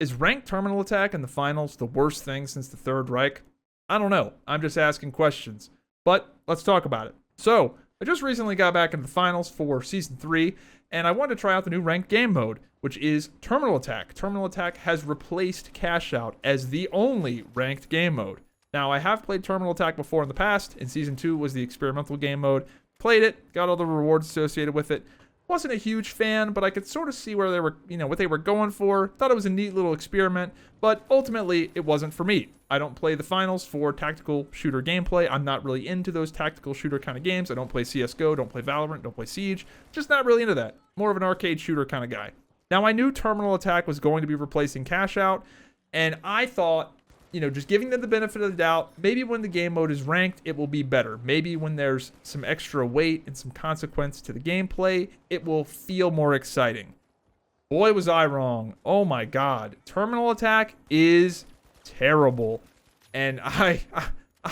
Is ranked terminal attack in the finals the worst thing since the Third Reich? I don't know. I'm just asking questions. But let's talk about it. So, I just recently got back into the finals for Season 3, and I wanted to try out the new ranked game mode, which is Terminal Attack. Terminal Attack has replaced Cash Out as the only ranked game mode. Now, I have played Terminal Attack before in the past. In Season 2 was the experimental game mode. Played it, got all the rewards associated with it. Wasn't a huge fan, but I could sort of see where they were, what they were going for. Thought it was a neat little experiment, but ultimately it wasn't for me. I don't play the finals for tactical shooter gameplay. I'm not really into those tactical shooter kind of games. I don't play CSGO, don't play Valorant, don't play Siege. Just not really into that. More of an arcade shooter kind of guy. Now, I knew Terminal Attack was going to be replacing Cash Out, and I thought, just giving them the benefit of the doubt, maybe when the game mode is ranked, it will be better. Maybe when there's some extra weight and some consequence to the gameplay, it will feel more exciting. Boy, was I wrong. Oh my God. Terminal Attack is terrible. And I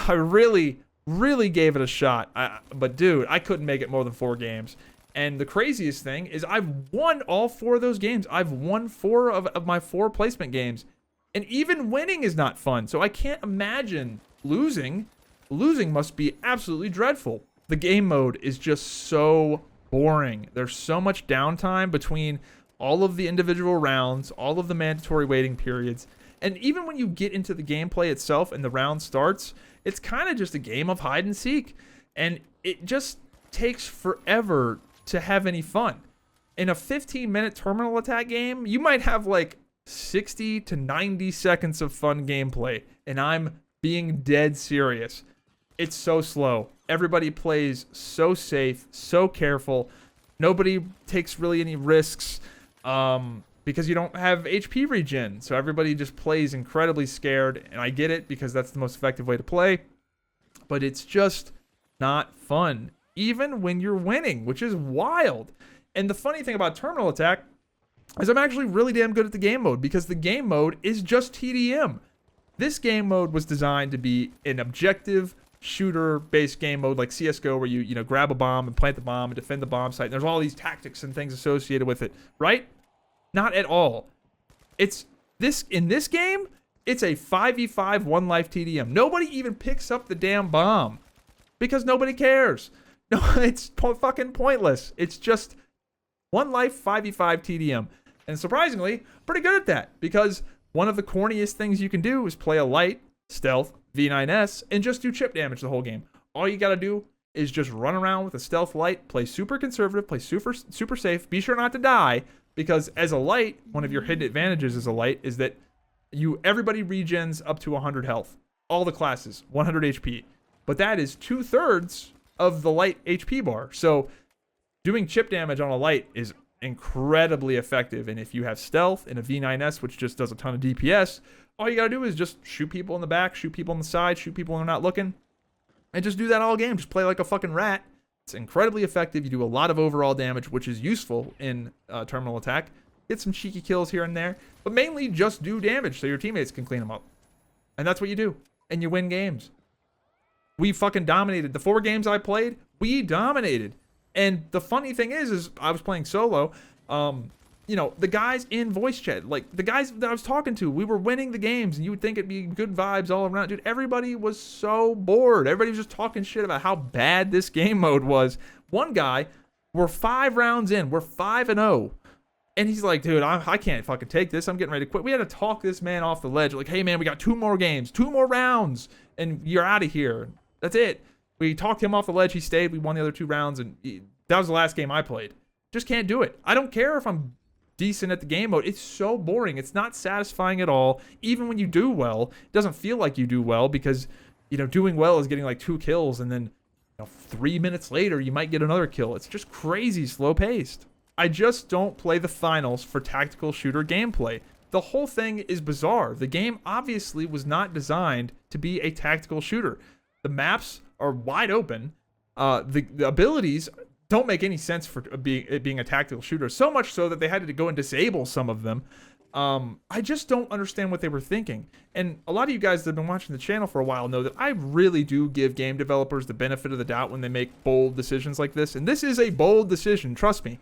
really, really gave it a shot. But dude, I couldn't make it more than 4 games. And the craziest thing is I've won all 4 of those games. I've won 4 of my 4 placement games. And even winning is not fun. So I can't imagine losing. Losing must be absolutely dreadful. The game mode is just so boring. There's so much downtime between all of the individual rounds, all of the mandatory waiting periods. And even when you get into the gameplay itself and the round starts, it's kind of just a game of hide and seek. And it just takes forever to have any fun. In a 15-minute terminal attack game, you might have like 60 to 90 seconds of fun gameplay, and I'm being dead serious. It's so slow. Everybody plays so safe, so careful. Nobody takes really any risks because you don't have HP regen. So everybody just plays incredibly scared, and I get it because that's the most effective way to play. But it's just not fun, even when you're winning, which is wild. And the funny thing about Terminal Attack is I'm actually really damn good at the game mode because the game mode is just TDM. This game mode was designed to be an objective shooter-based game mode like CSGO where you grab a bomb and plant the bomb and defend the bomb site. And there's all these tactics and things associated with it, right? Not at all. In this game, it's a 5v5 one life TDM. Nobody even picks up the damn bomb because nobody cares. No, it's fucking pointless. It's just one life 5v5 TDM. And surprisingly, pretty good at that because one of the corniest things you can do is play a light, stealth, V9S, and just do chip damage the whole game. All you gotta do is just run around with a stealth light, play super conservative, play super safe, be sure not to die, because as a light, one of your hidden advantages as a light is that everybody regens up to 100 health. All the classes, 100 HP. But that is 2/3 of the light HP bar. So doing chip damage on a light is incredibly effective. And if you have stealth and a V9S, which just does a ton of DPS, all you gotta do is just shoot people in the back, shoot people on the side, shoot people when they're not looking, and just do that all game. Just play like a fucking rat. It's incredibly effective. You do a lot of overall damage, which is useful in Terminal Attack. Get some cheeky kills here and there, but mainly just do damage so your teammates can clean them up. And that's what you do. And you win games. We fucking dominated. The 4 games I played, we dominated. And the funny thing is I was playing solo. The guys in voice chat, like the guys that I was talking to, we were winning the games, and you would think it'd be good vibes all around. Dude, everybody was so bored. Everybody was just talking shit about how bad this game mode was. One guy, we're 5 rounds in, we're 5-0. And he's like, dude, I can't fucking take this. I'm getting ready to quit. We had to talk this man off the ledge. Like, hey man, we got 2 more games, 2 more rounds, and you're out of here. That's it. We talked him off the ledge. He stayed. We won the other 2 rounds, and that was the last game I played. Just can't do it. I don't care if I'm decent at the game mode. It's so boring. It's not satisfying at all. Even when you do well, it doesn't feel like you do well because, doing well is getting like 2 kills, and then 3 minutes later, you might get another kill. It's just crazy slow paced. I just don't play the finals for tactical shooter gameplay. The whole thing is bizarre. The game obviously was not designed to be a tactical shooter. The maps are wide open. The abilities don't make any sense for it being a tactical shooter. So much so that they had to go and disable some of them. I just don't understand what they were thinking. And a lot of you guys that have been watching the channel for a while know that I really do give game developers the benefit of the doubt when they make bold decisions like this. And this is a bold decision, trust me.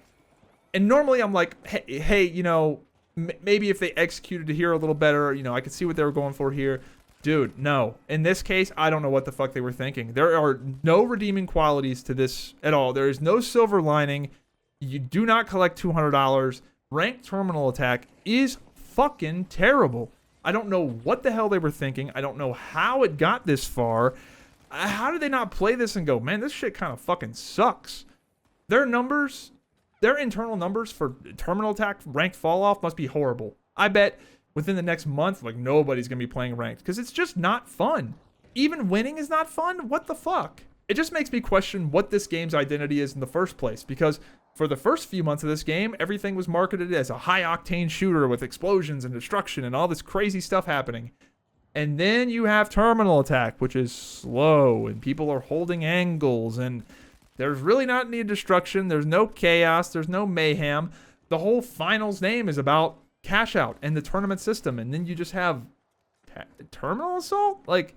And normally I'm like, hey, maybe if they executed it here a little better, I could see what they were going for here. Dude, no. In this case, I don't know what the fuck they were thinking. There are no redeeming qualities to this at all. There is no silver lining. You do not collect $200. Ranked terminal attack is fucking terrible. I don't know what the hell they were thinking. I don't know how it got this far. How did they not play this and go, man, this shit kind of fucking sucks? Their numbers, their internal numbers for terminal attack ranked fall off must be horrible. I bet within the next month, like, nobody's going to be playing ranked because it's just not fun. Even winning is not fun? What the fuck? It just makes me question what this game's identity is in the first place, because for the first few months of this game, everything was marketed as a high-octane shooter with explosions and destruction and all this crazy stuff happening. And then you have terminal attack, which is slow, and people are holding angles, and there's really not any destruction. There's no chaos. There's no mayhem. The whole finals name is about cash out and the tournament system, and then you just have terminal assault? Like,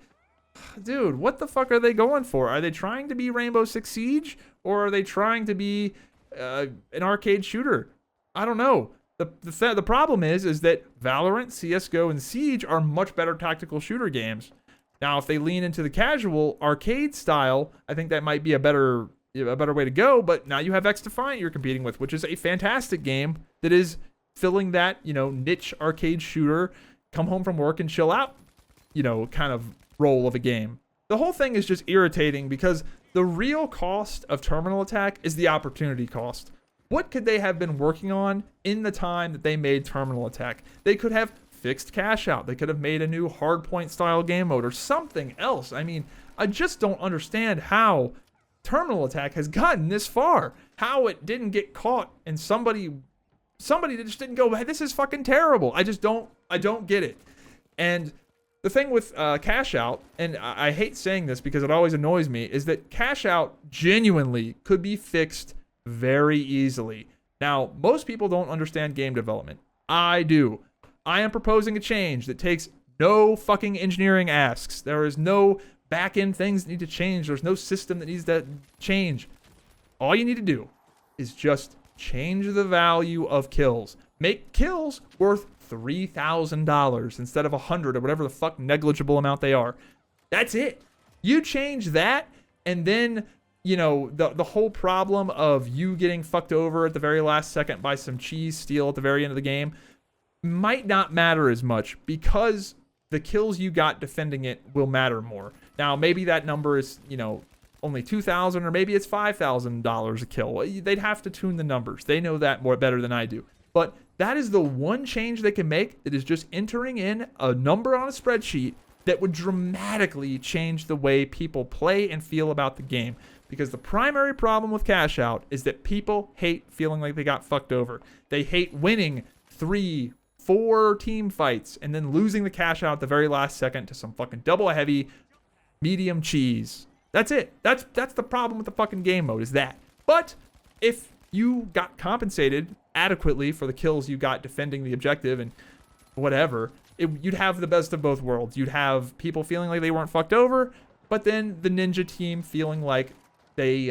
dude, what the fuck are they going for? Are they trying to be Rainbow Six Siege, or are they trying to be an arcade shooter? I don't know. The problem is that Valorant, CSGO, and Siege are much better tactical shooter games. Now, if they lean into the casual arcade style, I think that might be a better way to go. But now you have X Defiant you're competing with, which is a fantastic game that is filling that, niche arcade shooter, come home from work and chill out, kind of role of a game. The whole thing is just irritating because the real cost of terminal attack is the opportunity cost. What could they have been working on in the time that they made terminal attack? They could have fixed cash out. They could have made a new hardpoint style game mode or something else. I mean, I just don't understand how terminal attack has gotten this far. How it didn't get caught and somebody that just didn't go, hey, this is fucking terrible. I don't get it. And the thing with cash out, and I hate saying this because it always annoys me, is that cash out genuinely could be fixed very easily. Now, most people don't understand game development. I do. I am proposing a change that takes no fucking engineering asks. There is no back-end things that need to change. There's no system that needs to change. All you need to do is just change the value of kills. Make kills worth $3,000 instead of $100 or whatever the fuck negligible amount they are. That's it. You change that, and then the whole problem of you getting fucked over at the very last second by some cheese steal at the very end of the game might not matter as much because the kills you got defending it will matter more. Now, maybe that number is, only $2,000 or maybe it's $5,000 a kill. They'd have to tune the numbers. They know that more better than I do. But that is the one change they can make that is just entering in a number on a spreadsheet that would dramatically change the way people play and feel about the game. Because the primary problem with cash out is that people hate feeling like they got fucked over. They hate winning 3-4 team fights and then losing the cash out at the very last second to some fucking double heavy medium cheese. That's it. That's the problem with the fucking game mode, is that. But if you got compensated adequately for the kills you got defending the objective and whatever, you'd have the best of both worlds. You'd have people feeling like they weren't fucked over, but then the ninja team feeling like they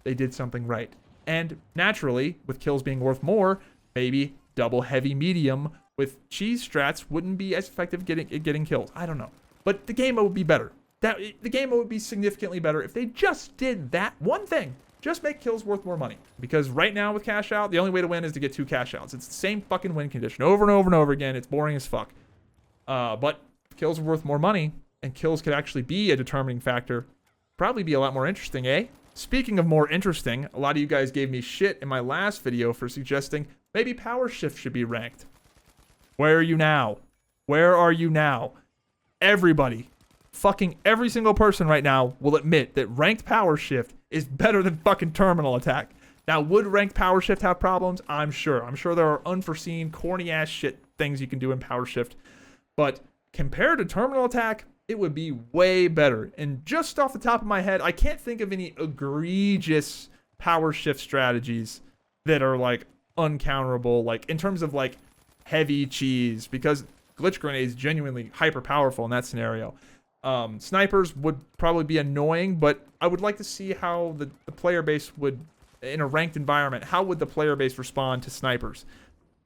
did something right. And naturally, with kills being worth more, maybe double heavy medium with cheese strats wouldn't be as effective getting kills. I don't know. But the game mode would be better. The game mode would be significantly better if they just did that one thing. Just make kills worth more money. Because right now with cash out, the only way to win is to get 2 cash outs. It's the same fucking win condition over and over and over again. It's boring as fuck. But kills are worth more money, and kills could actually be a determining factor. Probably be a lot more interesting, eh? Speaking of more interesting, a lot of you guys gave me shit in my last video for suggesting maybe Power Shift should be ranked. Where are you now? Where are you now? Everybody, fucking every single person right now will admit that ranked Power Shift is better than fucking terminal attack. Now, would ranked Power Shift have problems? I'm sure. I'm sure there are unforeseen, corny ass shit things you can do in Power Shift. But compared to terminal attack, it would be way better. And just off the top of my head, I can't think of any egregious Power Shift strategies that are like uncounterable, like in terms of like heavy cheese, because glitch grenades genuinely hyper powerful in that scenario. Snipers would probably be annoying, but I would like to see how the player base would, in a ranked environment, how would the player base respond to snipers?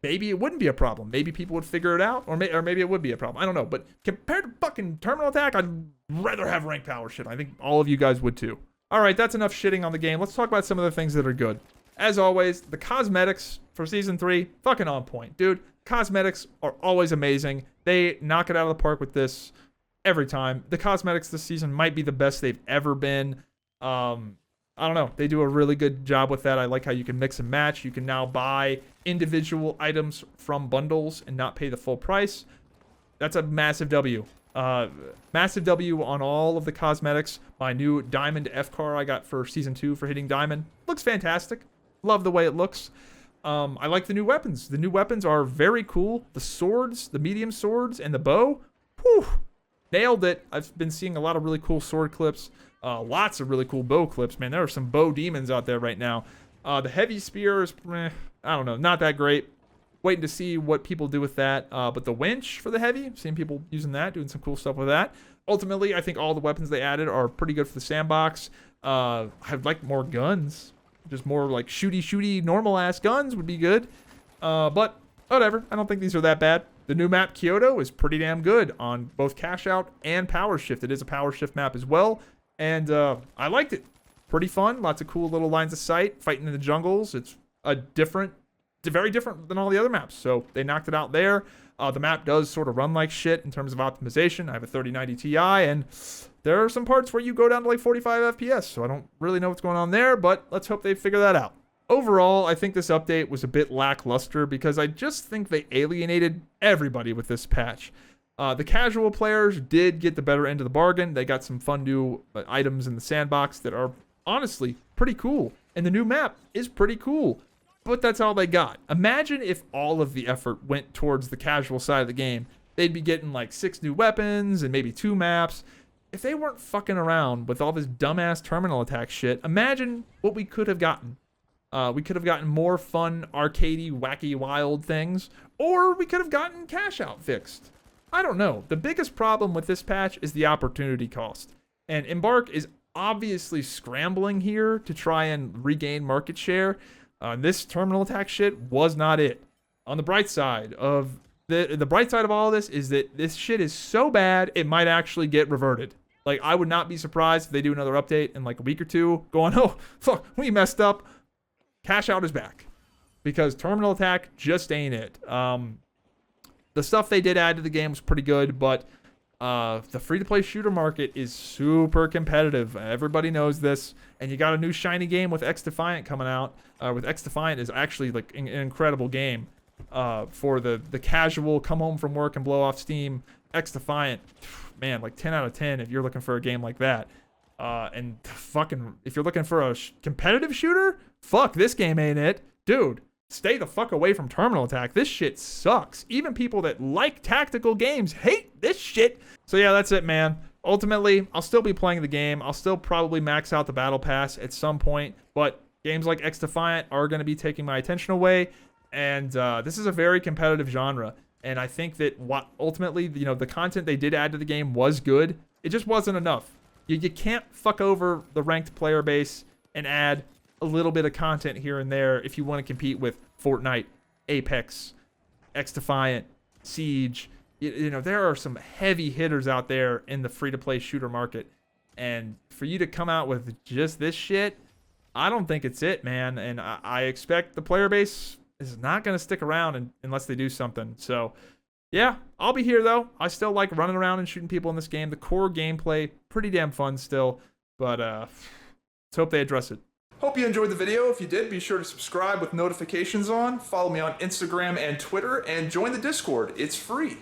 maybe it wouldn't be a problem. Maybe people would figure it out, or maybe it would be a problem. I don't know. But compared to fucking Terminal Attack, I'd rather have ranked power shit. I think all of you guys would too. All right, that's enough shitting on the game. Let's talk about some of the things that are good. As always, the cosmetics for Season 3, fucking on point. Dude, cosmetics are always amazing. They knock it out of the park with this every time. The cosmetics this season might be the best they've ever been. I don't know. They do a really good job with that. I like how you can mix and match. You can now buy individual items from bundles and not pay the full price. That's a massive W. Massive W on all of the cosmetics. My new Diamond F car I got for Season 2 for hitting Diamond. Looks fantastic. Love the way it looks. I like the new weapons. The new weapons are very cool. The swords, the medium swords, and the bow. Whew. Nailed it. I've been seeing a lot of really cool sword clips. Lots of really cool bow clips, man. There are some bow demons out there right now. The heavy spear is, I don't know, not that great. Waiting to see what people do with that. But the winch for the heavy, seeing people using that, doing some cool stuff with that. Ultimately, I think all the weapons they added are pretty good for the sandbox. I'd like more guns. Just more like shooty, normal-ass guns would be good. But whatever. I don't think these are that bad. The new map, Kyoto, is pretty damn good on both Cash Out and Power Shift. It is a Power Shift map as well. And I liked it. Pretty fun. Lots of cool little lines of sight. Fighting in the jungles. It's very different than all the other maps. So they knocked it out there. The map does sort of run like shit in terms of optimization. I have a 3090 Ti, and there are some parts where you go down to like 45 FPS. So I don't really know what's going on there, but let's hope they figure that out. Overall, I think this update was a bit lackluster because I just think they alienated everybody with this patch. The casual players did get the better end of the bargain. They got some fun new items in the sandbox that are honestly pretty cool. And the new map is pretty cool. But that's all they got. Imagine if all of the effort went towards the casual side of the game. They'd be getting like 6 new weapons and maybe 2 maps. If they weren't fucking around with all this dumbass Terminal Attack shit, imagine what we could have gotten. We could have gotten more fun, arcadey, wacky, wild things. Or we could have gotten Cash Out fixed. I don't know. The biggest problem with this patch is the opportunity cost. And Embark is obviously scrambling here to try and regain market share. This Terminal Attack shit was not it. On the bright side of the bright side of all of this is that this shit is so bad it might actually get reverted. Like, I would not be surprised if they do another update in like a week or two going, oh, fuck, we messed up. Cash Out is back. Because Terminal Attack just ain't it. The stuff they did add to the game was pretty good, but the free-to-play shooter market is super competitive. Everybody knows this. And you got a new shiny game with X-Defiant coming out. With X-Defiant is actually like an incredible game for the casual come home from work and blow off steam. X-Defiant, man, like 10 out of 10 if you're looking for a game like that. And fucking, if you're looking for a competitive shooter, fuck, this game ain't it. Dude, stay the fuck away from Terminal Attack. This shit sucks. Even people that like tactical games hate this shit. So yeah, that's it, man. Ultimately, I'll still be playing the game. I'll still probably max out the Battle Pass at some point. But games like X-Defiant are going to be taking my attention away. And this is a very competitive genre. And I think that what ultimately, you know, the content they did add to the game was good. It just wasn't enough. You can't fuck over the ranked player base and add a little bit of content here and there if you want to compete with Fortnite, Apex, X-Defiant, Siege. You know, there are some heavy hitters out there in the free-to-play shooter market. And for you to come out with just this shit, I don't think it's it, man. And I expect the player base is not going to stick around unless they do something. So, yeah, I'll be here, though. I still like running around and shooting people in this game. The core gameplay, pretty damn fun still. But let's hope they address it. Hope you enjoyed the video. If you did, be sure to subscribe with notifications on. Follow me on Instagram and Twitter, and join the Discord. It's free.